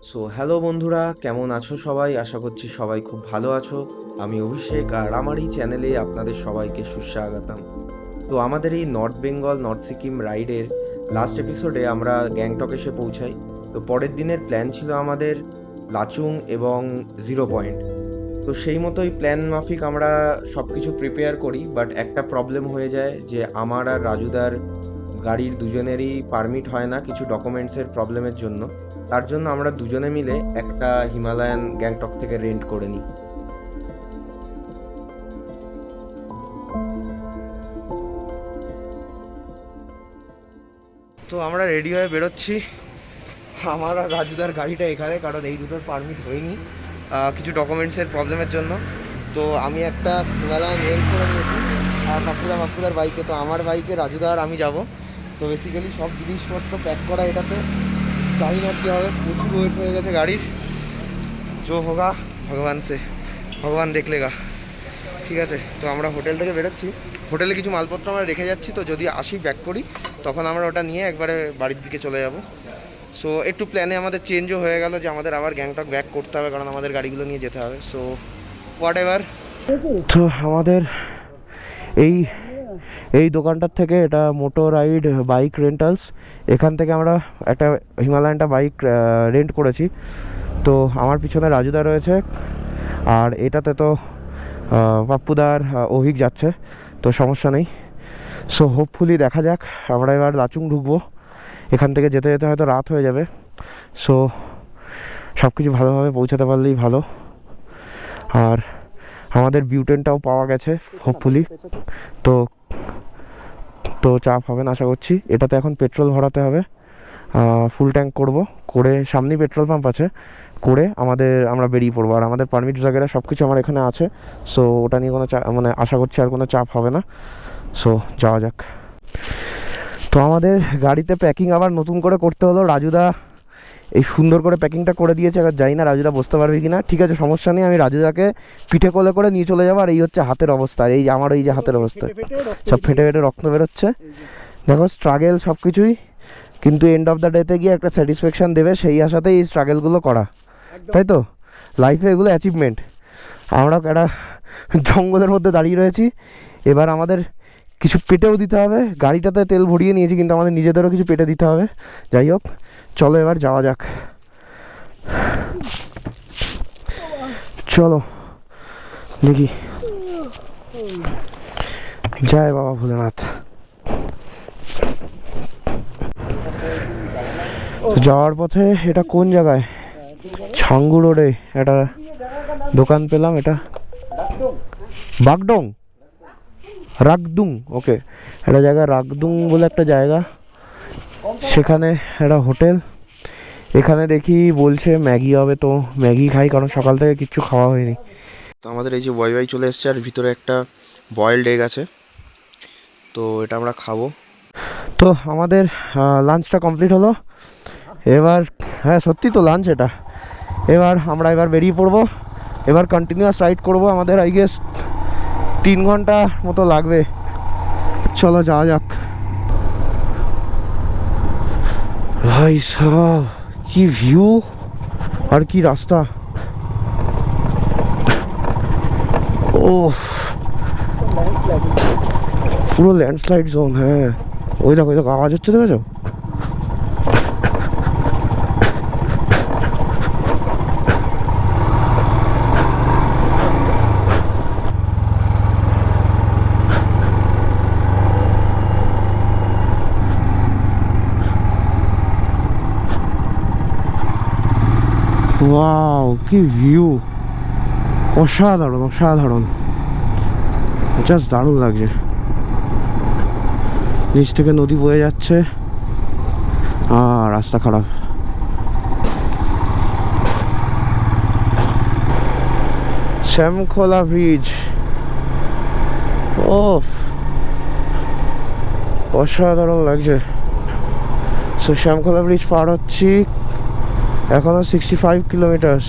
So hello বন্ধুরা, কেমন আছো সবাই? আশা করছি সবাই খুব ভালো আছো। আমি অভিষেক, আর আমার এই চ্যানেলে আপনাদের সবাইকে সুস্বাগতম। তো আমাদের এই নর্থ বেঙ্গল নর্থ সিকিম রাইডের লাস্ট এপিসোডে আমরা গ্যাংটক এসে পৌঁছাই। তো পরের দিনের প্ল্যান ছিল আমাদের লাচুং এবং জিরো পয়েন্ট। তো সেই মতোই প্ল্যান মাফিক আমরা সব কিছু প্রিপেয়ার করি, বাট একটা প্রবলেম হয়ে যায় যে আমার আর রাজুদার গাড়ির দুজনেরই পারমিট হয় না কিছু ডকুমেন্টসের প্রবলেমের জন্য। তার জন্য আমরা দুজনে মিলে একটা হিমালয়ান গ্যাংটক থেকে রেন্ট করে নিই। তো আমরা রেডি হয়ে বেরোচ্ছি। আমার আর রাজুদার গাড়িটা এখানে, কারণ এই দুটোর পারমিট হয়নি কিছু ডকুমেন্টসের প্রবলেমের জন্য। তো আমি একটা হিমালয়ান রেন্ট করে নিয়েছি আর পাপ্পুদার বাইকে। তো আমার বাইকে রাজুদা আর আমি যাব। তো বেসিক্যালি সব জিনিসপত্র প্যাক করা এটাতে, জানি না কী হবে, প্রচুর ওয়েট হয়ে গেছে গাড়ির। जो होगा ভগবান সে, ভগবান দেখ লেগা। ঠিক আছে, তো আমরা হোটেল থেকে বেরোচ্ছি। হোটেলে কিছু মালপত্র আমরা রেখে যাচ্ছি, তো যদি আসি ব্যাক করি তখন আমরা ওটা নিয়ে একবারে বাড়ির দিকে চলে যাব। সো একটু প্ল্যানে আমাদের চেঞ্জও হয়ে গেল যে আমাদের আবার গ্যাংটক ব্যাক করতে হবে, কারণ আমাদের গাড়িগুলো নিয়ে যেতে হবে। So what ever. তো আমাদের এই এই দোকানটার থেকে, এটা মোটর রাইড বাইক রেন্টালস, এখান থেকে আমরা একটা হিমালয়ানটা বাইক রেন্ট করেছি। তো আমার পিছনে রাজুদা রয়েছে, আর এটাতে তো পাপ্পুদার অভিক যাচ্ছে, তো সমস্যা নেই। সো হোপফুলি দেখা যাক। আমরা এবার লাচুং ঢুকবো, এখান থেকে যেতে যেতে হয়তো রাত হয়ে যাবে। সো সব কিছু ভালোভাবে পৌঁছাতে পারলেই ভালো। আর আমাদের বিউটেনটাও পাওয়া গেছে হোপফুলি, তো তো চাপ হবে না আশা করছি। এটাতে এখন পেট্রোল ভরাতে হবে, ফুল ট্যাঙ্ক করব, করে সামনেই পেট্রোল পাম্প আছে, করে আমরা বেরিয়ে পড়বো। আর আমাদের পারমিট জায়গাটা সব কিছু আমার এখানে আছে। সো ওটা নিয়ে কোনো মানে আশা করছি আর কোনো চাপ হবে না। সো যাওয়া যাক। তো আমাদের গাড়িতে প্যাকিং আবার নতুন করে করতে হলো। রাজুদা এই সুন্দর করে প্যাকিংটা করে দিয়েছে, এবার জানি না রাজুদা বসতে পারবে কি না। ঠিক আছে, সমস্যা নেই, আমি রাজুদাকে পিঠে কোলে করে নিয়ে চলে যাবো। আর এই হচ্ছে হাতের অবস্থা, আর এই আমার এই যে হাতের অবস্থা, সব ফেটে ফেটে রক্ত বেরোচ্ছে। দেখো স্ট্রাগেল সব কিছুই, কিন্তু এন্ড অফ দ্য ডেতে গিয়ে একটা স্যাটিসফ্যাকশান দেবে, সেই আশাতেই এই স্ট্রাগেলগুলো করা, তাই তো? লাইফে এগুলো অ্যাচিভমেন্ট। আমরা একটা জঙ্গলের মধ্যে দাঁড়িয়ে রয়েছি, এবার আমাদের কিছু পেটেও দিতে হবে। গাড়িটাতে তেল ভরিয়ে নিয়েছি, কিন্তু আমাদের নিজেদেরও কিছু পেটে দিতে হবে। যাই হোক, চলো এবার যাওয়া যাক। চলো দেখি, জয় বাবা ভোলেনাথ। যাওয়ার পথে এটা কোন জায়গায়, ছাঙ্গু রোডে একটা দোকান পেলাম। এটা বাগডং, রাগদুং, ওকে, একটা জায়গা রাগদুং বলে একটা জায়গা, সেখানে একটা হোটেল। এখানে দেখি বলছে ম্যাগি হবে, তো ম্যাগি খাই, কারণ সকাল থেকে কিচ্ছু খাওয়া হয়নি। তো আমাদের এই যে ওয়াই চলে এসছে, আর ভিতরে একটা বয়েলড এগ আছে, তো এটা আমরা খাবো। তো আমাদের লাঞ্চটা কমপ্লিট হলো এবার। হ্যাঁ সত্যি তো লাঞ্চ এটা। আমরা বেরিয়ে পড়বো। এবার কন্টিনিউয়াস রাইড করব, আমাদের আই গেস 3 ঘন্টা মতো লাগবে। চলো যাওয়া যাক। ভাই সাহ, কি ভিউ আর কি রাস্তা! ও পুরো ল্যান্ডস্লাইড জোন। হ্যাঁ ওই দেখো আওয়াজ হচ্ছে, দেখেছো? ওয়াও কি ভিউ, অসাধারণ অসাধারণ, জাস্ট দারুণ লাগছে। নিচ থেকে নদী বয়ে যাচ্ছে, আর রাস্তা খারাপ। শ্যামখোলা ব্রিজ, ও অসাধারণ লাগছে। সো শ্যামখোলা ব্রিজ পার হচ্ছি, এখনো 65 কিলোমিটার।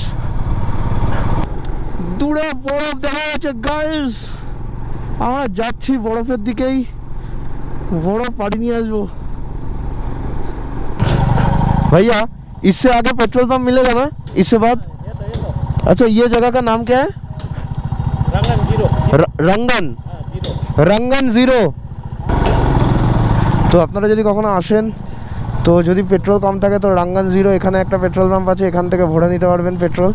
দূরে বরফ দেখা যাচ্ছে গাইস, আমরা যাচ্ছি বরফের দিকেই, বরফ পাড়ি নিয়ে আসবো। भैया इससे आगे पेट्रोल पंप मिलेगा ना इससे बाद? अच्छा ये जगह का नाम क्या है? रंगन जीरो। रंगन जीरो। रंगन জিরো। তো আপনারা যদি কখনো আসেন তো যদি পেট্রোল কম থাকে তো রাঙ্গান জিরো এখানে একটা পেট্রোল পাম্প আছে, এখান থেকে ভরে নিতে পারবেন পেট্রোল।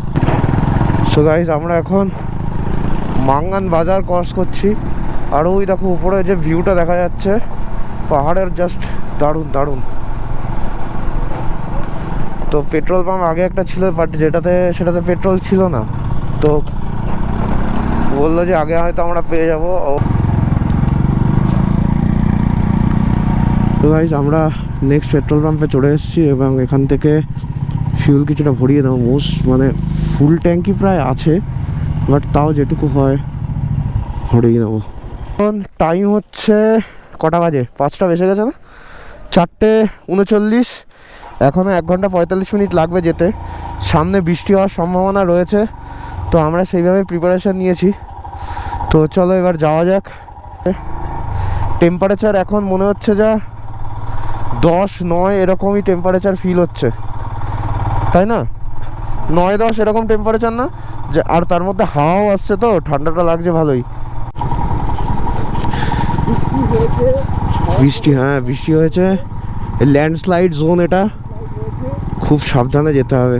সো গাইস আমরা এখন মাঙ্গান বাজার ক্রস করছি, আর ওই দেখো উপরে যে ভিউটা দেখা যাচ্ছে পাহাড়ের, জাস্ট দারুণ দারুণ। তো পেট্রোল পাম্প আগে একটা ছিল বাট সেটাতে পেট্রোল ছিল না, তো বললো যে আগে হয়তো আমরা পেয়ে যাবো। তো গাইস আমরা নেক্সট পেট্রোল পাম্পে চলে এসেছি এবং এখান থেকে ফিউল কিছুটা ভরিয়ে নেবো। মানে ফুল ট্যাঙ্কি প্রায় আছে, বাট তাও যেটুকু হয় ভরিয়ে নেবো। এখন টাইম হচ্ছে কটা বাজে? 5টা বেজে গেছে না? 4:39। এখনও 1 ঘন্টা 45 মিনিট লাগবে যেতে। সামনে বৃষ্টি হওয়ার সম্ভাবনা রয়েছে, তো আমরা সেইভাবে প্রিপারেশান নিয়েছি। তো চলো এবার যাওয়া যাক। টেম্পারেচার এখন মনে হচ্ছে যা 10-9 এরকমই টেম্পারেচার ফিল হচ্ছে, তাই না? 9-10 এরকম টেম্পারেচার না যে, আর তার মধ্যে হাওয়াও আসছে, তো ঠান্ডাটা লাগছে ভালোই। বৃষ্টি, হ্যাঁ বৃষ্টি হয়েছে। ল্যান্ডস্লাইড জোন, এটা খুব সাবধানে যেতে হবে।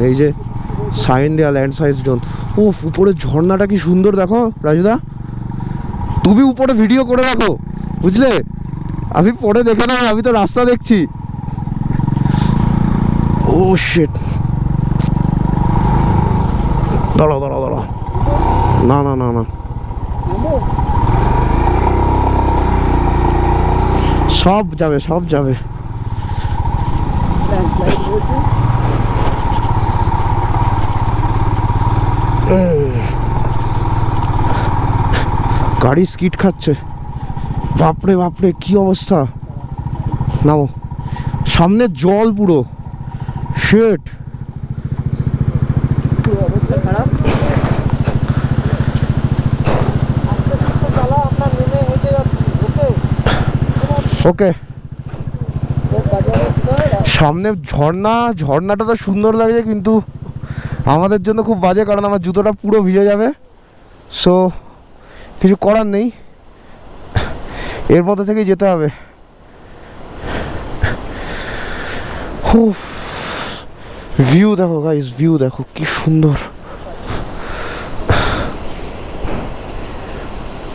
এই যে সাইন দেওয়া ল্যান্ডস্লাইড জোন। ও উপরে ঝর্ণাটা কি সুন্দর দেখো রাজুদা, তুমি উপরে ভিডিও করে রাখো বুঝলে, আমি পরে দেখে না, আমি তো রাস্তা দেখছি। ও শিট, দাঁড়াও দাঁড়াও দাঁড়াও, না না না না, সব যাবে সব যাবে। গাড়ি স্কিড খাচ্ছে, বাপরে বাপরে কি অবস্থা। নাও, সামনে জল পুরো, শিট। ওকে, সামনে ঝর্ণাটা তো সুন্দর লাগছে, কিন্তু আমাদের জন্য খুব বাজে, কারণ আমার জুতোটা পুরো ভিজে যাবে। সো কিছু করার নেই, এর মধ্যে থেকেই যেতে হবে। ভিউ দেখো গাইস, ভিউ দেখো কি সুন্দর।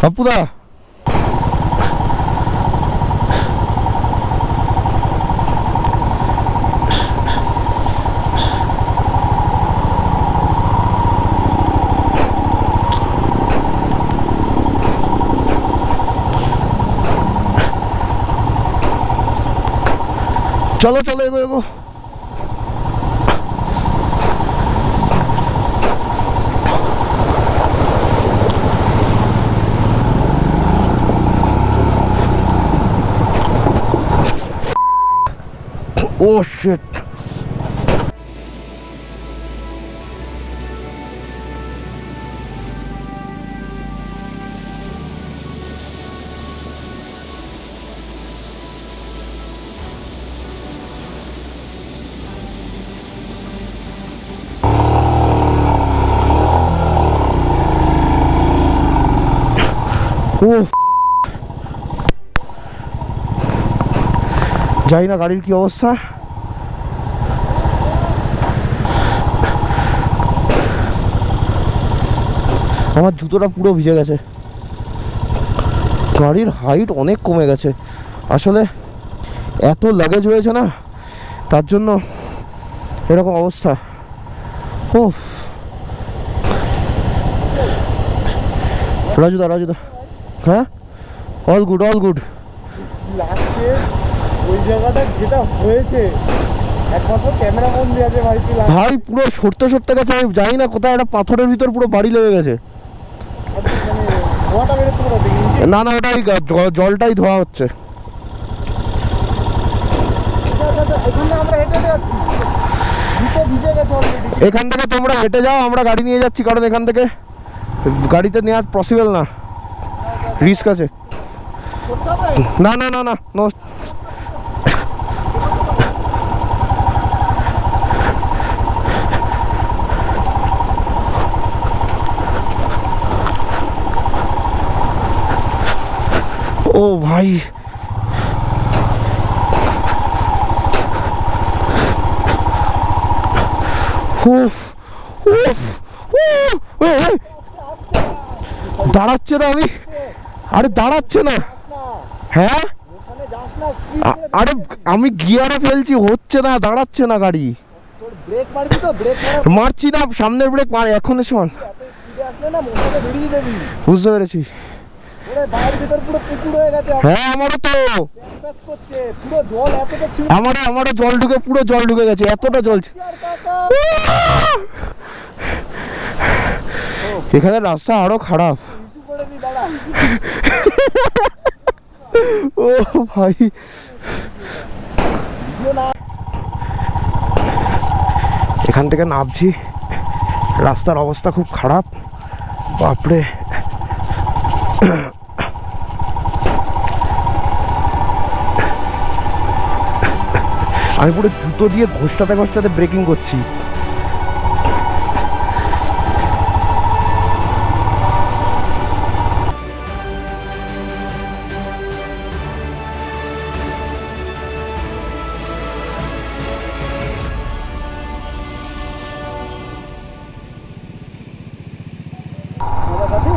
আপুদা চলো চলো, এগো এগো। ও শিট, যাই না গাড়ির কি অবস্থা। আমার জুতোটা পুরো ভিজে গেছে, গাড়ির হাইট অনেক কমে গেছে। আসলে এত লাগেজ হয়েছে না, তার জন্য এরকম অবস্থা। ও রাজুদা রাজুদা, হ্যাঁ অল গুড অল গুড। লাস্টে ওই জায়গাটা যেটা হয়েছে, একমাত্র ক্যামেরা বন্দি আছে ভাই, পুরো সরতে সরতে গেছে, আমি জানি না কোথায় একটা পাথরের ভিতর পুরো বাড়ি লেগে গেছে। না না, ওটাই জলটাই ধোয়া হচ্ছে। এখান থেকে তোমরা হেঁটে যাও, আমরা গাড়ি নিয়ে যাচ্ছি, কারণ এখান থেকে গাড়িতে নেওয়া পসিবল না, রিস্ক আছে। করতে হবে? না না না না নো। ও ভাই উফ উফ উফ, এই, দাঁড়াচ্ছে না আমি, আরে দাঁড়াচ্ছে না। যাস না, হ্যাঁ ওখানে যাস না, স্পিড করে আরে আমি গিয়ারে ফেলছি, হচ্ছে না, দাঁড়াচ্ছে না গাড়ি। তোর ব্রেক মারবি তো, ব্রেক মারা মারছি না, সামনের ব্রেক মার, এখন শোন। এত স্পিডে আসলে না মোটাকে বেরিয়ে দেবি। বুঝতে পেরেছি। ওরে বাইরের ভিতর পুরো পুকুর হয়ে গেছে, হ্যাঁ আমারও তো, প্যাচ করছে পুরো জল এতটা ছিল। আমারও জল ঢুকে, পুরো জল ঢুকে গেছে, এতটা জল। আর কাকা এখানে রাস্তা আরো খারাপ। ইস্যু করে দি, দাঁড়া। ও ভাই ভিডিও না এখান থেকে নামছি, রাস্তার অবস্থা খুব খারাপ, বাপরে। আমি পুরো জুতো দিয়ে ঘষটাতে ঘষটাতে ব্রেকিং করছি। ওরা কাছে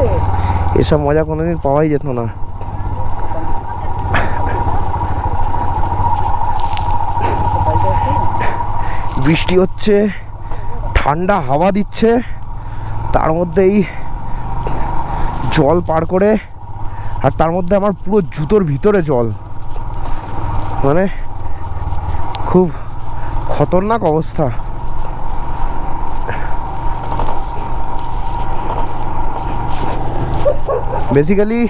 এসব মজা কোনোদিন পাওয়াই যেত না। বৃষ্টি হচ্ছে, ঠান্ডা হাওয়া দিচ্ছে, তার মধ্যেই জল পার করে, আর তার মধ্যে আমার পুরো জুতোর ভিতরে জল, মানে খুব খতরনাক অবস্থা। বেসিক্যালি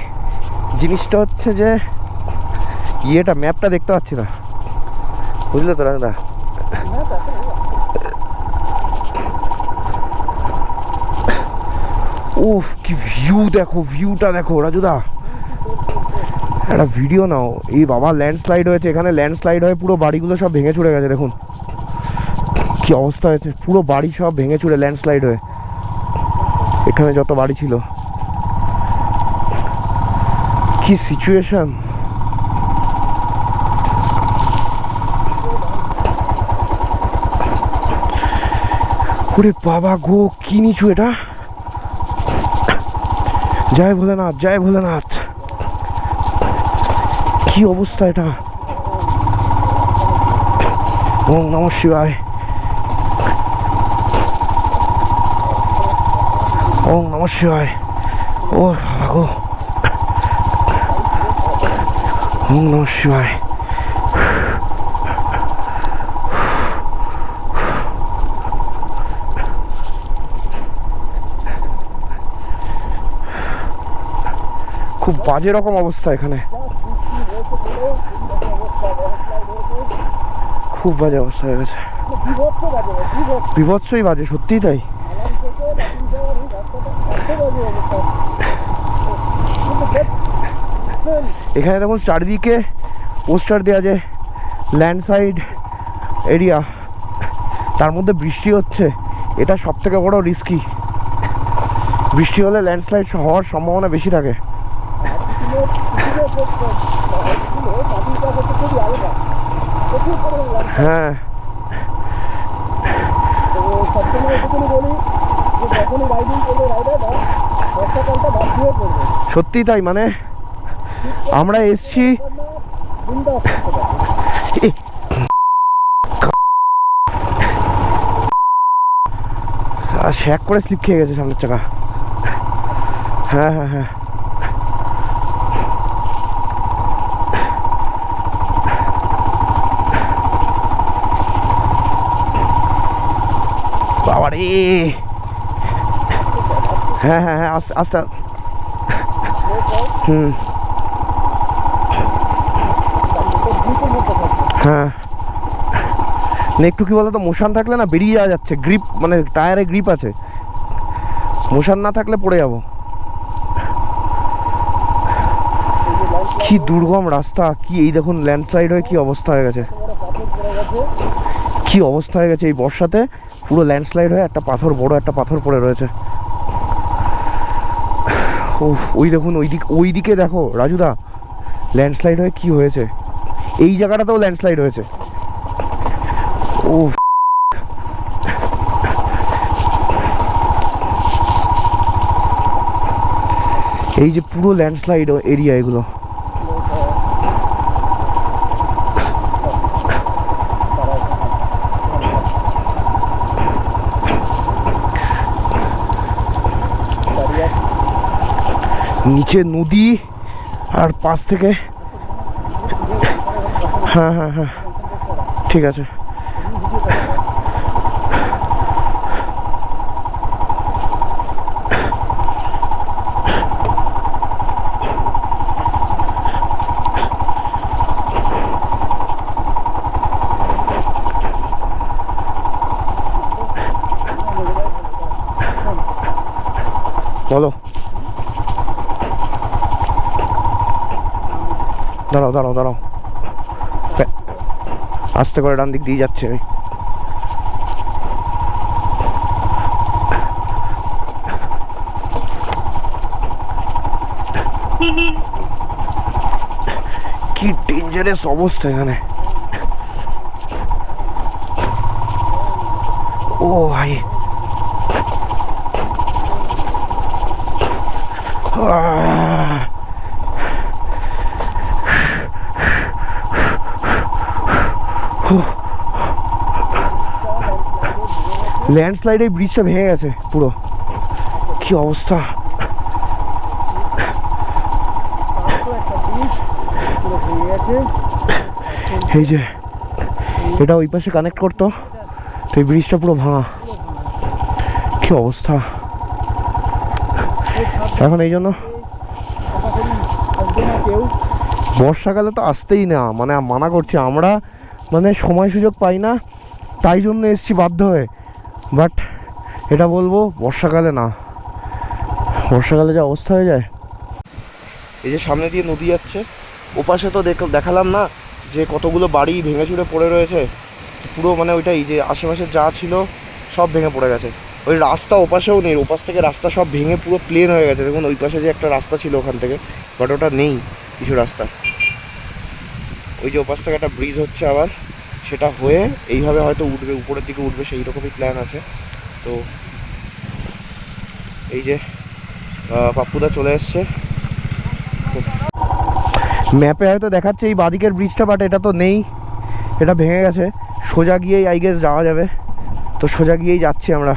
জিনিসটা হচ্ছে যে ইয়েটা, ম্যাপটা দেখতে পাচ্ছি না, বুঝলে তো রাজদা। উফ কি ভিউ দেখো, ভিউটা দেখো রাজুদা, একটা ভিডিও নাও। এই বাবা ল্যান্ডস্লাইড হয়েছে এখানে, ল্যান্ডস্লাইড হয়ে পুরো বাড়িগুলো সব ভেঙে চুরে গেছে, দেখুন কি অবস্থা হয়েছে, পুরো বাড়ি সব ভেঙে চুরে ল্যান্ডস্লাইড হয়ে, এখানে যত বাড়ি ছিল, কি সিচুয়েশন। ওরে বাবা গো, কি নিচু এটা, জয় ভোলেনাথ, জয় ভোলেনাথ, কি অবস্থা এটা। ওম নমঃ শিবায়, ওম নমঃ শিবায়। ও বাবা গো, ওম নমঃ শিবায়। খুব বাজে রকম অবস্থা এখানে, খুব বাজে অবস্থা হয়ে গেছে, বিভৎসই বাজে, সত্যিই তাই। এখানে দেখুন চারিদিকে পোস্টার দেওয়া আছে ল্যান্ডস্লাইড এরিয়া, তার মধ্যে বৃষ্টি হচ্ছে, এটা সব থেকে বড় রিস্কি। বৃষ্টি হলে ল্যান্ডস্লাইড হওয়ার সম্ভাবনা বেশি থাকে। হ্যাঁ সত্যি তাই, মানে আমরা এসছি শ্যাক করে স্লিপ খেয়ে গেছে সামনের চাকা। হ্যাঁ হ্যাঁ হ্যাঁ বাবারে, হ্যাঁ হ্যাঁ হ্যাঁ আস্তে আস্তে, হুম হ্যাঁ না একটু কি বলতো, মোশন থাকলে না বেরিয়ে যাওয়া যাচ্ছে, গ্রিপ মানে টায়ারে গ্রিপ আছে, মোশন না থাকলে পড়ে যাবো। কি দুর্গম রাস্তা, কি এই দেখুন ল্যান্ডস্লাইড হয়ে কি অবস্থা হয়ে গেছে, কি অবস্থা হয়ে গেছে এই বর্ষাতে। পুরো ল্যান্ডস্লাইড হয়ে একটা পাথর, বড় একটা পাথর পড়ে রয়েছে। ওই দেখুন ওই দিকে দেখো রাজুদা, ল্যান্ডস্লাইড হয়ে কি হয়েছে। এই জায়গাটাতেও ল্যান্ডস্লাইড হয়েছে। ও এই যে পুরো ল্যান্ডস্লাইড এরিয়া এগুলো। নিচে নদী আর পাশ থেকে, হ্যাঁ হ্যাঁ হ্যাঁ ঠিক আছে। বলো, দাঁড়াও দাঁড়াও দাঁড়াও, আস্তে করে ডান দিক দিয়ে যাচ্ছে। কি ডেঞ্জারাস অবস্থা এখানে। ও ভাই, ল্যান্ডস্লাইডে ব্রিজটা ভেঙে গেছে পুরো, কি অবস্থা। এই যে এটা ওই পাশে কানেক্ট করতো, তো এই ব্রিজটা পুরো ভাঙা, কি অবস্থা। এখন এই জন্য বর্ষাকালে তো আসতেই না, মানে মানা করছি আমরা, মানে সময় সুযোগ পাই না, তাই জন্য এসছি বাধ্য হয়ে। বাট এটা বলবো বর্ষাকালে না, বর্ষাকালে যা অবস্থা হয়ে যায়। এই যে সামনে দিয়ে নদী যাচ্ছে, ওপাশে তো দেখালাম না যে কতগুলো বাড়ি ভেঙে চুরে পড়ে রয়েছে পুরো, মানে ওইটাই যে আশেপাশে যা ছিল সব ভেঙে পড়ে গেছে। ওই রাস্তা ওপাশেও নেই, ওপাশ থেকে রাস্তা সব ভেঙে পুরো প্লেন হয়ে গেছে। দেখুন ওই পাশে যে একটা রাস্তা ছিল ওখান থেকে, বাট ওটা নেই কিছু রাস্তা। ওই যে ওপাশ থেকে একটা ব্রিজ হচ্ছে আবার, সেটা হয়ে এইভাবে হয়তো উঠবে, উপরের দিকে উঠবে, সেই রকমই প্ল্যান আছে। তো এই যে পাপ্পুদা চলে এসছে, ম্যাপে হয়তো দেখাচ্ছে এই বাদিকের ব্রিজটা, বাট এটা তো নেই, এটা ভেঙে গেছে। সোজা গিয়েই আই গেস যাওয়া যাবে, তো সোজা গিয়েই যাচ্ছি আমরা।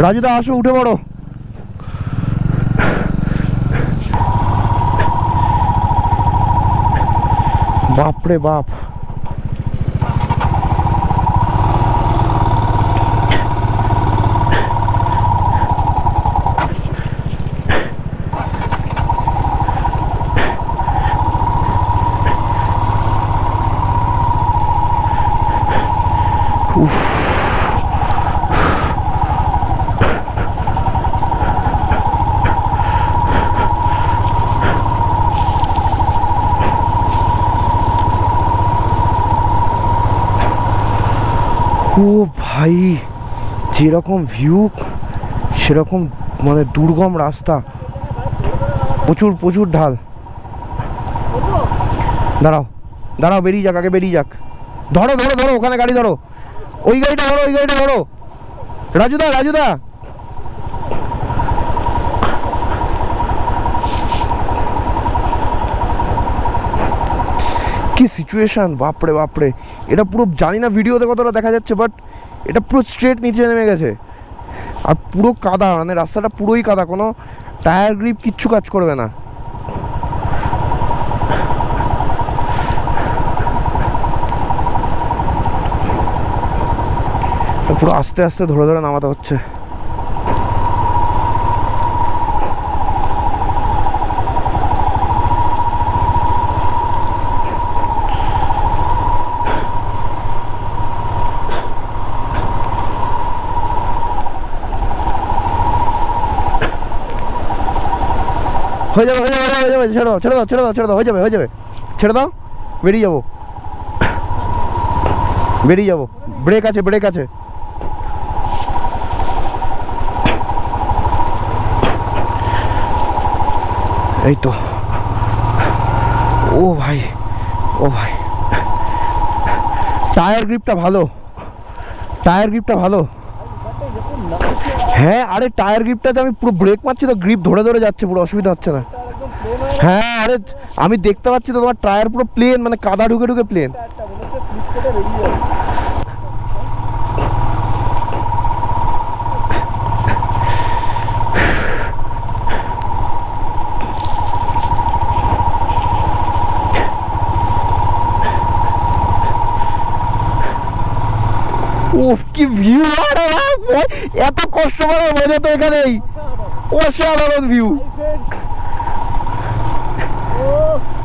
রাজুদা আসো, উঠে পড়ো। বাপরে বাপ, উফ, ও ভাই, যেরকম ভিউ সেরকম মানে দুর্গম রাস্তা, প্রচুর প্রচুর ঢাল। দাঁড়াও দাঁড়াও, বেরিয়ে যাক, আগে বেরিয়ে যাক। ধরো ধরো ধরো, ওখানে গাড়ি ধরো, ওই গাড়িটা ধরো, ওই গাড়িটা ধরো। রাজুদা রাজুদা, কি সিচুয়েশন, বাপরে বাপরে। এটা পুরো জানি না ভিডিওতে কতটা দেখা যাচ্ছে, বাট এটা পুরো স্ট্রেট নিচে নেমে গেছে আর পুরো কাদা, মানে রাস্তাটা পুরোই কাদা, কোনো টায়ার গ্রিপ কিচ্ছু কাজ করবে না। পুরো আস্তে আস্তে ধরে ধরে নামাতে হচ্ছে। হয়ে যাবে হয়ে যাবে হয়ে যাবে, ছেড়ে দাও ছেড়ে দাও ছেড়ে দাও ছেড়ে দাও, হয়ে যাবে হয়ে যাবে, ছেড়ে দাও, বেরিয়ে যাবো বেরিয়ে যাবো, ব্রেক আছে ব্রেক আছে। এই তো, ও ভাই ও ভাই, টায়ার গ্রিপটা ভালো, টায়ার গ্রিপটা ভালো। হ্যাঁ আরে টায়ার গ্রিপটাতে আমি পুরো ব্রেক মারছি তো, গ্রিপ ধরে ধরে যাচ্ছে, পুরো অসুবিধা হচ্ছে না। হ্যাঁ আরে আমি দেখতে পাচ্ছি তো, তোমার টায়ার পুরো প্লেন, মানে কাদা ঢুকে ঢুকে প্লেন। উফ কি ভিউ, আরে এত কষ্ট করে মজা তো এখানেই, অসাধারণ ভিউ।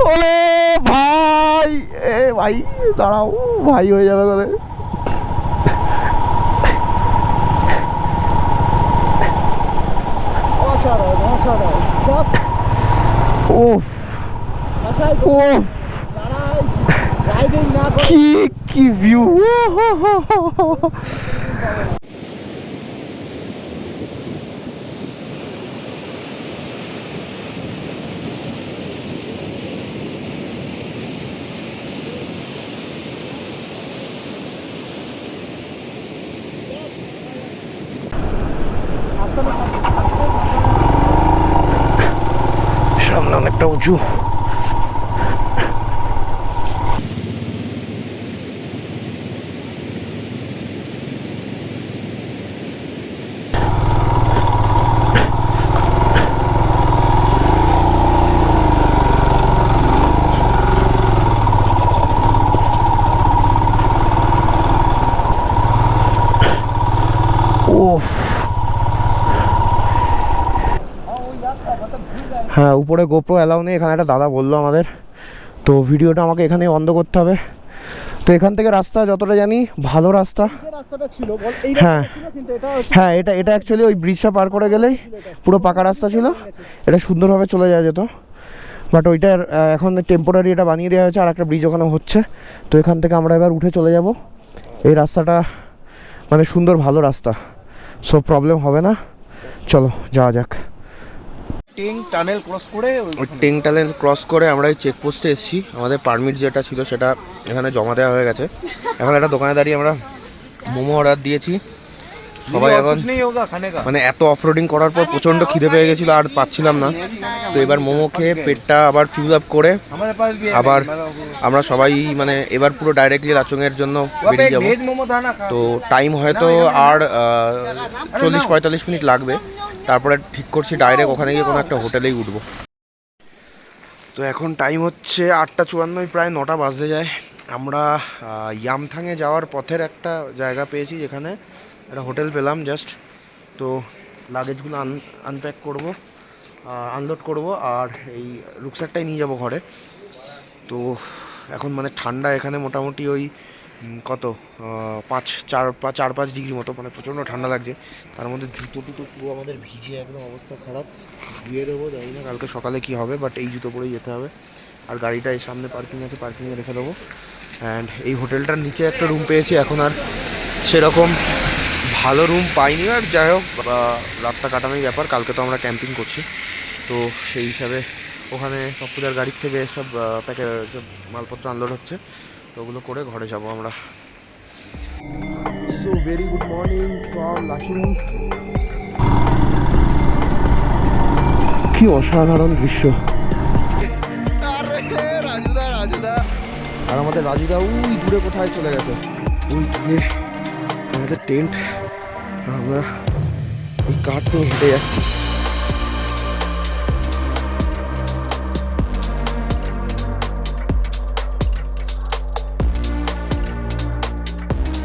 ও ভাই, এ ভাই দাঁড়াও, ভাই হয়ে যাবে করে। উফ উফ, কি কি ভিউ। সামনে অনেকটা উঁচু। হ্যাঁ উপরে গোপ্রো অ্যালাউ নেই, এখানে একটা দাদা বললো আমাদের, তো ভিডিওটা আমাকে এখানে বন্ধ করতে হবে। তো এখান থেকে রাস্তা যতটা জানি ভালো রাস্তা। হ্যাঁ হ্যাঁ, এটা এটা অ্যাকচুয়ালি ওই ব্রিজটা পার করে গেলেই পুরো পাকা রাস্তা ছিল, এটা সুন্দরভাবে চলে যাওয়া যেত, বাট ওইটার এখন টেম্পোরারি এটা বানিয়ে দেওয়া হয়েছে, আর একটা ব্রিজ ওখানে হচ্ছে। তো এখান থেকে আমরা এবার উঠে চলে যাব। এই রাস্তাটা মানে সুন্দর ভালো রাস্তা, সো প্রবলেম হবে না। চলো যাওয়া যাক। টেং টানেল ক্রস করে, ওই টেং টানেল ক্রস করে আমরা এই চেকপোস্টে এসেছি। আমাদের পারমিট যেটা ছিল সেটা এখানে জমা দেওয়া হয়ে গেছে। এখন একটা দোকানে দাঁড়িয়ে আমরা মোমো অর্ডার দিয়েছি। সবাই এখন মানে এত অফরোডিং করার পর প্রচণ্ড খিদে পেয়ে গেছিলো, আর পাচ্ছিলাম না। তো এবার মোমো খেয়ে পেটটা আবার ফিল আপ করে আবার আমরা সবাই মানে এবার পুরো ডাইরেক্টলি লাচুংয়ের জন্য বেরিয়ে যাবো। তো টাইম হয়তো আর 40-45 মিনিট লাগবে, তারপরে ঠিক করছি ডাইরেক্ট ওখানে গিয়ে কোনো একটা হোটেলেই উঠবো। তো এখন টাইম হচ্ছে 8:54, প্রায় 9টা বাজতে যায়। আমরা ইয়ামথাংয়ে যাওয়ার পথের একটা জায়গা পেয়েছি, যেখানে একটা হোটেল পেলাম জাস্ট। তো লাগেজগুলো আনপ্যাক করবো, আনলোড করব, আর এই রুকস্যাকটাই নিয়ে যাব ঘরে। তো এখন মানে ঠান্ডা এখানে মোটামুটি ওই কত 4-5 ডিগ্রি মতো, মানে প্রচণ্ড ঠান্ডা লাগছে। তার মধ্যে জুতো টুতো পুরো আমাদের ভিজে একদম অবস্থা খারাপ। ধুয়ে দেবো, জানি না কালকে সকালে কি হবে, বাট এই জুতো পরেই যেতে হবে। আর গাড়িটা এই সামনে পার্কিং আছে, পার্কিংয়ে রেখে দেবো। অ্যান্ড এই হোটেলটার নিচে একটা রুম পেয়েছি, এখন আর সেরকম ভালো রুম পাইনি, আর যাই হোক রাতটা কাটানোই ব্যাপার। কালকে তো আমরা ক্যাম্পিং করছি, তো সেই হিসাবে ওখানে পপুলার গাড়ির থেকে সব সব মালপত্র আনলোড হচ্ছে, তো ওগুলো করে ঘরে যাব আমরা। So very good morning from লাকিং। কি অসাধারণ দৃশ্য। রাজুদা আর আমাদের রাজুদা ওই দূরে কোথায় চলে গেছে, ওই দূরে আমাদের টেন্ট, আমরা ওই কাঠ নিয়ে হেঁটে যাচ্ছি।